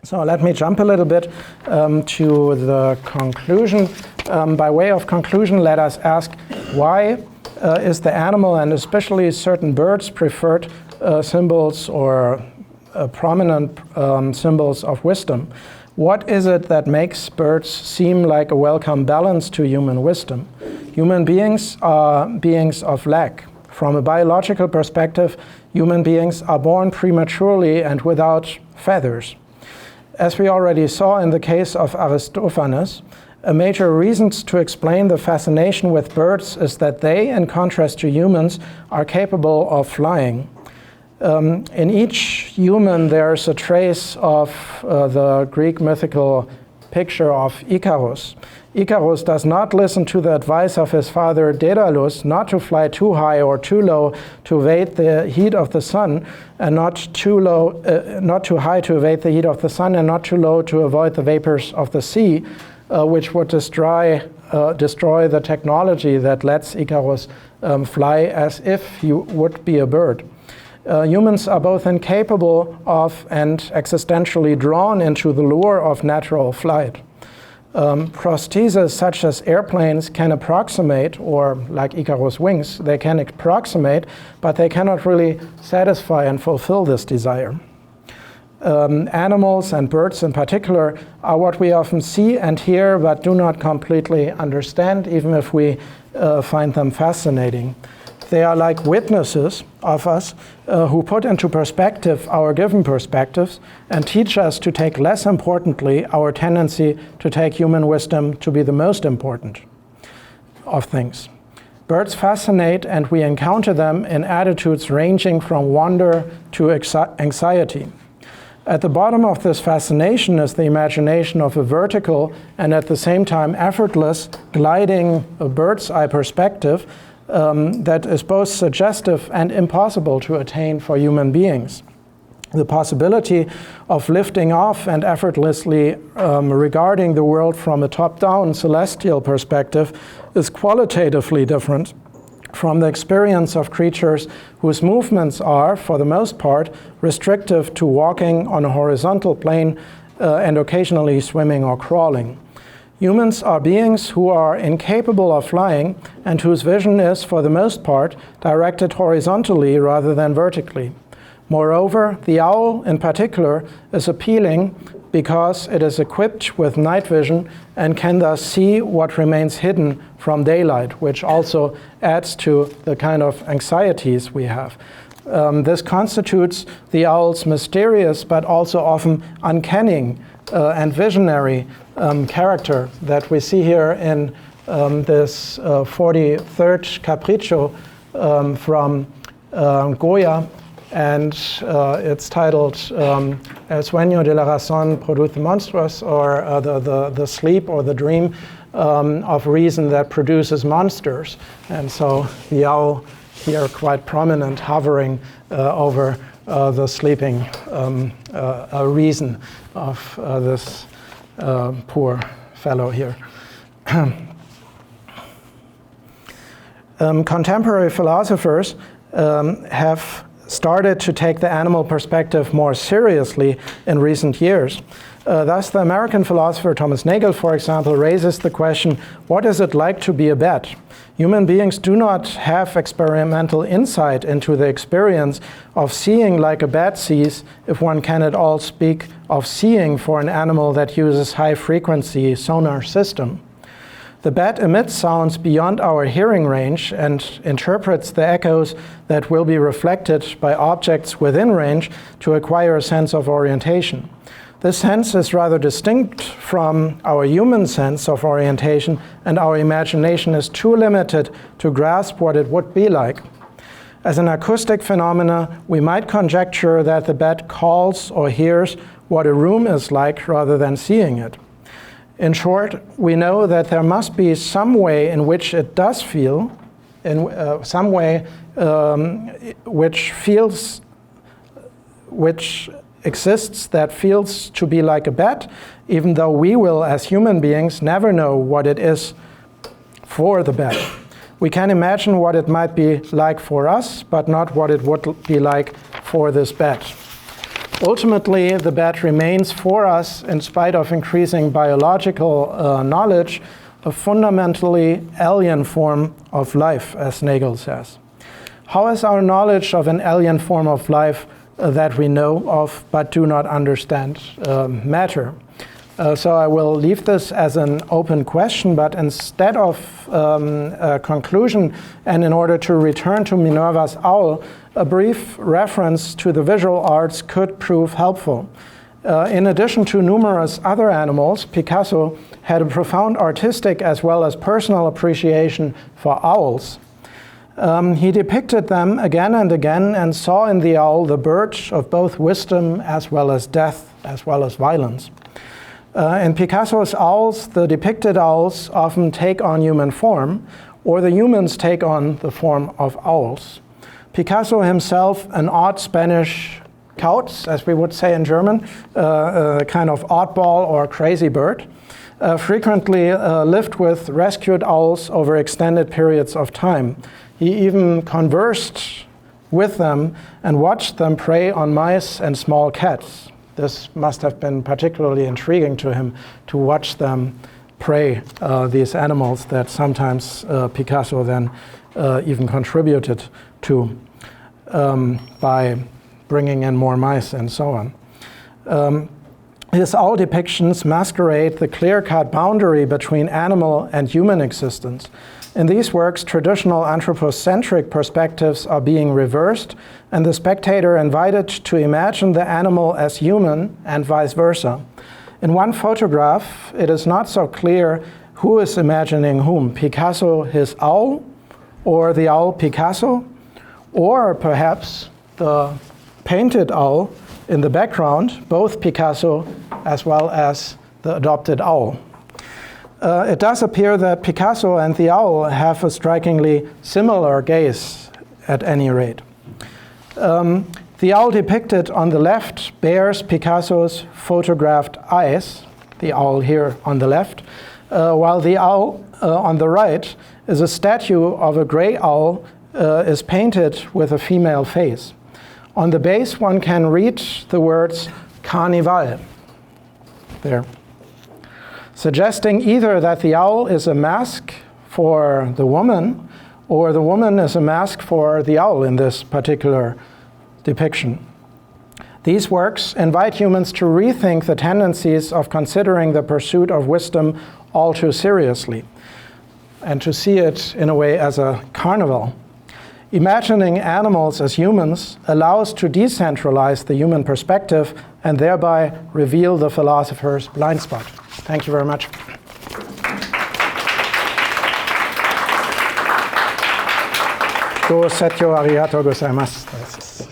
So let me jump a little bit to the conclusion. By way of conclusion, let us ask, why is the animal and especially certain birds preferred symbols or prominent symbols of wisdom? What is it that makes birds seem like a welcome balance to human wisdom? Human beings are beings of lack. From a biological perspective, human beings are born prematurely and without feathers. As we already saw in the case of Aristophanes, a major reason to explain the fascination with birds is that they, in contrast to humans, are capable of flying. In each human there's a trace of the Greek mythical picture of Icarus. Icarus does not listen to the advice of his father Daedalus not to fly too high or too low to evade the heat of the sun, and not too high to evade the heat of the sun, and not too low to avoid the vapors of the sea, which would destroy the technology that lets Icarus fly as if he would be a bird. Humans are both incapable of and existentially drawn into the lure of natural flight. Prostheses such as airplanes can approximate, or like Icarus' wings, they can approximate, but they cannot really satisfy and fulfill this desire. Animals and birds in particular are what we often see and hear but do not completely understand, even if we find them fascinating. They are like witnesses of us who put into perspective our given perspectives and teach us to take less importantly our tendency to take human wisdom to be the most important of things. Birds fascinate, and we encounter them in attitudes ranging from wonder to anxiety. At the bottom of this fascination is the imagination of a vertical and at the same time effortless, gliding bird's eye perspective that is both suggestive and impossible to attain for human beings. The possibility of lifting off and effortlessly regarding the world from a top-down celestial perspective is qualitatively different from the experience of creatures whose movements are, for the most part, restrictive to walking on a horizontal plane and occasionally swimming or crawling. Humans are beings who are incapable of flying and whose vision is, for the most part, directed horizontally rather than vertically. Moreover, the owl in particular is appealing because it is equipped with night vision and can thus see what remains hidden from daylight, which also adds to the kind of anxieties we have. This constitutes the owl's mysterious but also often uncanny and visionary character that we see here in this 43rd Capriccio from Goya, and it's titled El sueño de la razón produce monstruos, or the sleep or the dream of reason that produces monsters. And so the owl here quite prominent, hovering over the sleeping reason of this poor fellow here. Contemporary philosophers have started to take the animal perspective more seriously in recent years. Thus, the American philosopher Thomas Nagel, for example, raises the question, what is it like to be a bat? Human beings do not have experimental insight into the experience of seeing like a bat sees, if one can at all speak of seeing for an animal that uses high-frequency sonar system. The bat emits sounds beyond our hearing range and interprets the echoes that will be reflected by objects within range to acquire a sense of orientation. This sense is rather distinct from our human sense of orientation, and our imagination is too limited to grasp what it would be like. As an acoustic phenomena, we might conjecture that the bat calls or hears what a room is like rather than seeing it. In short, we know that there must be some way in which it does feel, in some way which exists that feels to be like a bat, even though we will, as human beings, never know what it is for the bat. We can imagine what it might be like for us, but not what it would be like for this bat. Ultimately, the bat remains for us, in spite of increasing biological knowledge, a fundamentally alien form of life, as Nagel says. How is our knowledge of an alien form of life that we know of but do not understand matter? So I will leave this as an open question, but instead of a conclusion, and in order to return to Minerva's owl, a brief reference to the visual arts could prove helpful. In addition to numerous other animals, Picasso had a profound artistic as well as personal appreciation for owls. He depicted them again and again and saw in the owl the bird of both wisdom as well as death, as well as violence. In Picasso's owls, the depicted owls often take on human form, or the humans take on the form of owls. Picasso himself, an odd Spanish Kauz, as we would say in German, a kind of oddball or crazy bird, frequently lived with rescued owls over extended periods of time. He even conversed with them and watched them prey on mice and small cats. This must have been particularly intriguing to him, to watch them prey these animals that sometimes Picasso then even contributed to by bringing in more mice and so on. His owl depictions masquerade the clear-cut boundary between animal and human existence. In these works, traditional anthropocentric perspectives are being reversed, and the spectator invited to imagine the animal as human and vice versa. In one photograph, it is not so clear who is imagining whom, Picasso his owl, or the owl Picasso, or perhaps the painted owl in the background, both Picasso as well as the adopted owl. It does appear that Picasso and the owl have a strikingly similar gaze at any rate. The owl depicted on the left bears Picasso's photographed eyes, the owl here on the left, while the owl on the right is a statue of a gray owl is painted with a female face. On the base one can read the words Carnival there, suggesting either that the owl is a mask for the woman or the woman is a mask for the owl in this particular depiction. These works invite humans to rethink the tendencies of considering the pursuit of wisdom all too seriously and to see it in a way as a carnival. Imagining animals as humans allows to decentralize the human perspective and thereby reveal the philosopher's blind spot. Thank you very much. ご清聴ありがとうございます。